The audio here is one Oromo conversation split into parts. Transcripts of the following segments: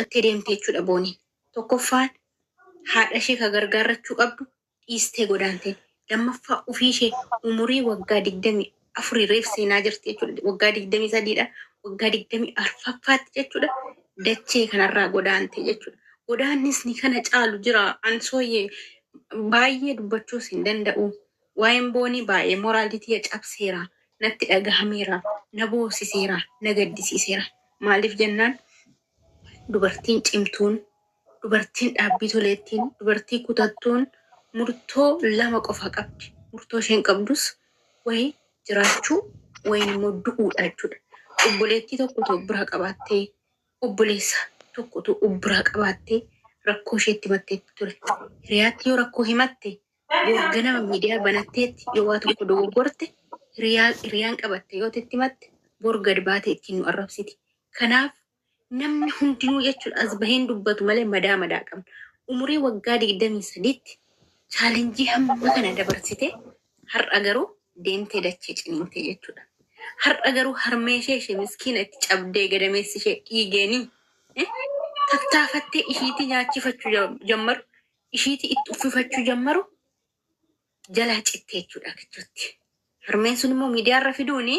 fudhattee deemtee jechuudha booniin. Tokkoffaan haadha ishee ka gargaarrachuu qabdu dhiistee godaantee. Lammaffaa ofii ishee umurii waggaa 24 reef seenaa jirti jechuudha. Waggaa 23dha. Waggaa 24ffaatti jechuudha. Dachee kanarraa godaantee jechuudha. Godaannis ni kana caalu jira. Ansooyyee baay'ee dubbachuus hin danda'u. Waa'een boonii baay'ee moraalitii cabseera. Natti dhagahameera. Na boosiseera. Na gaddisiiseera. Maaliif jennaan dubartiin cimtuun, dubartiin dhaabbii toleettiin, dubartii kutattuun murtoo lama qofa qabdi. Murtoo isheen qabdus wayi jiraachuu wayin immoo du'uudha jechuudha. Obboleettii tokkotu bira qabaattee, obboleessa tokkotu bira qabaattee rakkoo isheetti himatteetti ture. Hiriyaatti yoo rakkoo himatte ganama miidiyaa banatteetti yoo waa tokko dogoggorte hiriyaan qabatte yoo itti himatte bor gad baatee ittiin nu arrabsiti. Kanaaf namni hundinuu jechuudha as baheen dubbatu malee madaa qabna. Umurii waggaa 23tti chaalenjii hamma kana dabarsite har'a garuu deemtee dachee ciniintee jechuudha. Har'a garuu harmee ishee miskiina itti cabdee gadameessi ishee dhiigeenii tattaafattee ishiitii nyaachifachuu jammaru, ishiitii itti uffifachuu jammaru jalaa cittee jechuudha jechuutti. Harmeen sun immoo miidiyaarra fiduuni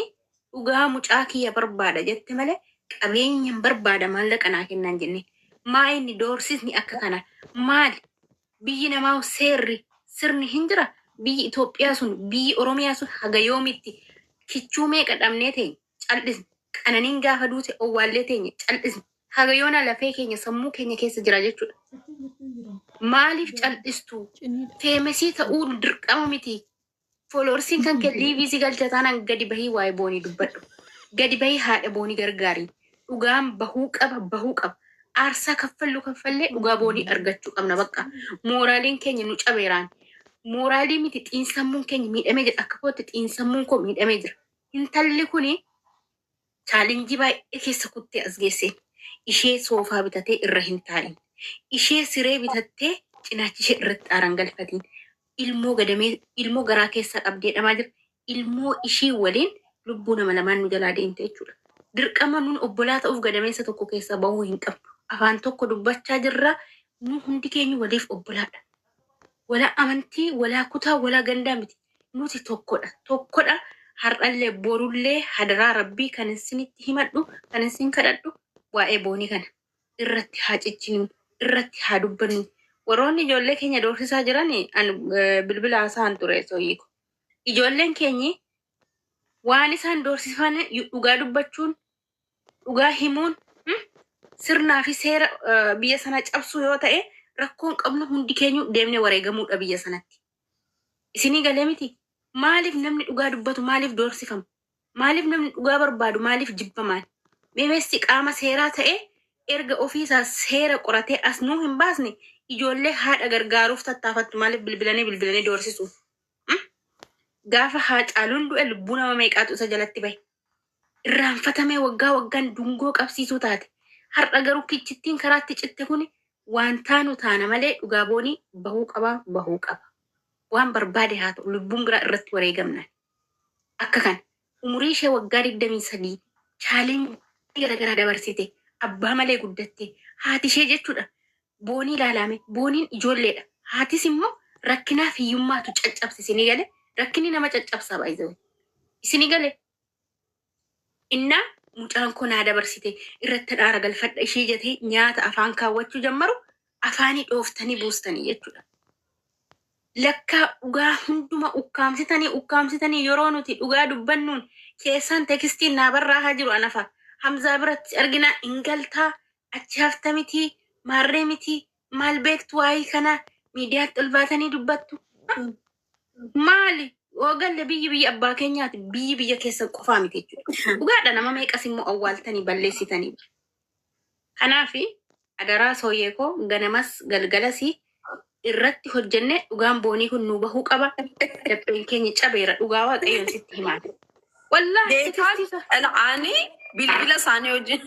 dhugaa mucaa kiyya barbaada jette malee qabeenyaan barbaada maallaqa naa kennan jenne. Maa inni doorsisni akka kana maali? Biyyi namaa sirni hin jira. Biyyi Itoophiyaa sun biyyi Oromiyaa sun haga yoomitti kichuu meeqa dhabnee teenya cal'isni. Qananiin gaafa duute owwaallee teenya cal'isni. Haga yoona lafee keenya sammuu keenya keessa jira jechuudha. Maaliif cal'istu? Feemesii ta'uu dirqama miti. Fooloorsiin kan kee liiviisii galchataan gadi bahii waa'ee boonii dubbadhu. Gadi bahii haadha boonii gargaari. Dhugaan bahuu qaba. Aarsaa kaffallee dhugaa boonii argachuu qabna bakka. Mooraaliin keenya nu cabeeraan. Mooraalii miti xiinsammuun keenya miidhamee jira. Akka kootti xiinsammuun koo miidhamee jira. Intalli kuni chaalenjii baay'ee keessa kuttee as geesse. Ishee soofaa bitatee irra hin taa'in. Ishee siree bitattee cinaachi ishee irratti aaran galfatiin. Ilmoo garaa keessa qabdee dhamaa jira. Ilmoo ishii waliin lubbuu nama lamaan nu jalaa deemte jechuudha. Dirqama nun obbolaa ta'uuf gadameessa tokko keessa bahuu hin qabdu. Afaan tokko dubbachaa jirra. Nu hundi keenya waliif obbolaadha. Walaa amantii, walaa kutaa, walaa gandaa miti. Nuti tokkodha. Har'allee borullee hadaraa rabbii kan isinitti himadhu, kan isin kadhadhu waa'ee boonii kana. Irratti haa cichinu, irratti haa dubbannu. Warroonni ijoollee keenya doorsisaa jiran bilbila haasaan ture sooyiiko. Ijoolleen keenyi waan isaan doorsifan dhugaa dubbachuun, dhugaa himuun sirnaa fi seera biyya sana cabsuu yoo ta'e rakkoon qabnu hundi keenya deemnee wareegamuudha biyya sanatti. Isinii galee miti? Maaliif namni dhugaa dubbatu maaliif doorsifama? Maaliif namni dhugaa barbaadu maaliif jibbamaan? Meemessi qaama seeraa ta'e erga ofiisaa seera qoratee as nuu hin baasne ijoollee haadha gargaaruuf tattaafattu maaliif bilbilanii doorsisu? Gaafa Haacaaluun du'e lubbuu nama meeqaatu isa jalatti bahe? Irraanfatamee waggaan dungoo qabsiisuu taate. Har'a garuu kichittiin karaatti citte kuni waan taanu taana malee dhugaa boonii bahuu qaba. Waan barbaade haa ta'u lubbuun biraa irratti wareegamna. Akka kana umurii ishee waggaa 23 chaalenjii garaagaraa dabarsite abbaa malee guddatte haati ishee jechuudha. Boonii ilaalame booniin ijoolleedha. Haatis immoo rakkinaa fi hiyyummaatu caccabse isinii galee rakkinni nama caccabsaa baay'ee. Isinii galee innaa mucaan kun haa dabarsite irratti dhaara galfadha ishee jetee nyaata afaan kaawwachuu jammaru afaanii dhooftanii buustanii jechuudha. Lakkaa dhugaa hunduma ukkaamsitanii yeroo nuti dhugaa dubbannuun keessaan tekstiin naa barraa jiru anafa. Hamzaa biratti argina ingaltaa achi hafta miti maarree miti maal beektu waa'ee kana miidiyaatti ol baatanii dubbattu. Maali? Ogalle biyya abbaa keenyaati biyya keessa qofaa miti jechuudha. Dhugaadha nama meeqas immoo awwaaltanii balleessitanii. Kanaafi adaraa sooyeekoo ganamas galgalasii irratti hojjenne dhugaan boonii kun nu bahuu qaba. Dabbeen keenya cabeera dhugaa waaqayyoon sitti himaa. Wallaahi ani bilbila isaanii wajjin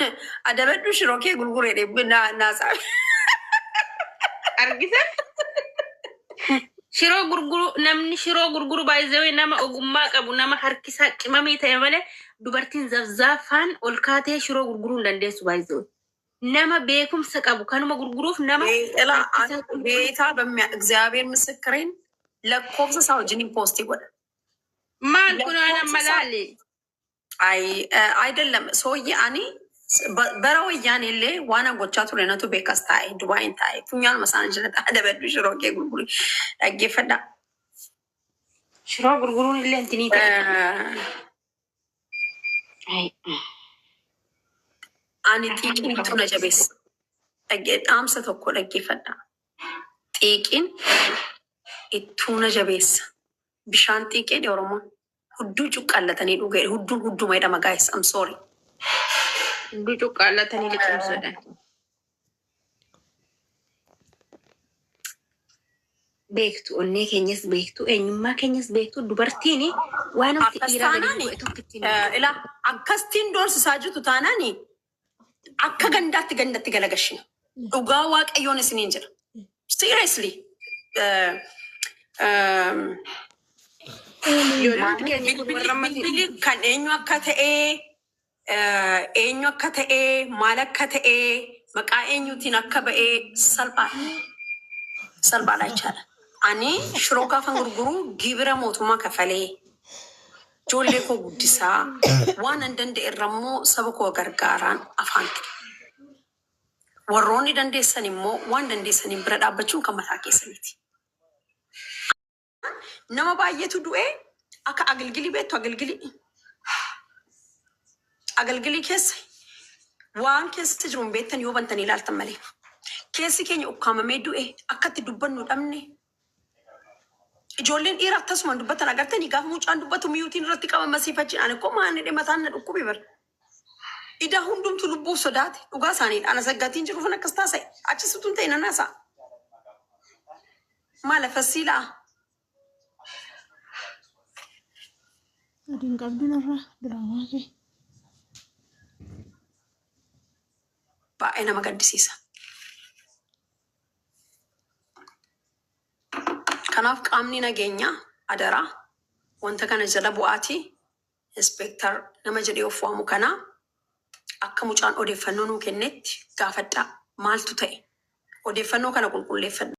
adabadhu shiroo kee gurgureedhe naasaa. Argite? Namni shiroo gurguru baay'ee nama ogummaa qabu nama harkisaa cimamii ta'e malee dubartiin zafzaafaan ol kaatee shiroo gurguruu hin dandeessu baay'ee. nama beekumsa qabu kanuma gurguruuf nama ቤታ እግዚአብሔር ምስክሬን ለኮብሰ ሳው ጅኒ ፖስት ይጎዳ maal kun ana malaale አይደለም ሰውዬ አኒ በረወያኔ ሌ ዋና ጎቻቱ ለነቱ ቤካስታይ ዱባይን ታይ ፉኛል መሳን ጀነታ አደበዱ ሽሮኬ ጉርጉሪ ዳጌፈዳ ሽሮ ጉርጉሩን ለ እንትኒ አይ አኒ ጢቂን ቱነ ጀቤስ ጣምሰ ተኮ ዳጌፈዳ ጢቂን ኢቱነ ጀቤስ ቢሻን ጢቄ ኦሮሞ ሁዱ ጩቃለተኒ ዱገ ሁዱ ማይዳ ማጋይስ አም ሶሪ ሁዱ ጩቃለተኒ ለጥምሰደ beektu onnee keenyas beektu eenyummaa keenyas beektu dubartiin waan nuti dhiiraa gadi tokkitti ila akkastiin doorsisaa jirtu taanaani akka gandatti galagashina dhugaa waaqayyoon isiniin jira seriously bilbili kan eenyu akka ta'e maal akka ta'e maqaa eenyutiin akka ba'e salphaadha jechaadha. Ani shiroo gaafan gurguru gibira mootummaa kafalee ijoollee koo guddisaa waan an danda'e irrammoo saba koo gargaaraan afaan warroonni dandeessan immoo waan dandeessaniin bira dhaabbachuun kan mataa keessaniiti. Nama baay'eetu du'ee akka agalgilii beektu agalgilii keessa waan keessa jiruun beektan yoo bantanii ilaaltan malee keessi keenya ukkaamamee du'e akkatti dubbannu dhabne ijoolleen dhiira akkasumaan dubbatan agartanii gaafa mucaan dubbatu miyuutiin irratti qabama siifachiin ani koo maan hidhe mataan na dhukkubi bar idaa hundumtu lubbuuf sodaate dhugaa isaaniidha ana saggaatiin jiruufan akkas taasa'e achisutuun ta'e nanaasaa maala fasiilaa Adin qabdinarra diraamaa kee baay'ee nama gaddisiisa. Kanaaf qaamni nageenyaa adaraa wanta kana jala bu'aatii inspektar nama jedhee of waamu kanaa akka mucaan odeeffannoo nuu kennetti gaafadhaa maaltu ta'e odeeffannoo kana qulqulleeffadha.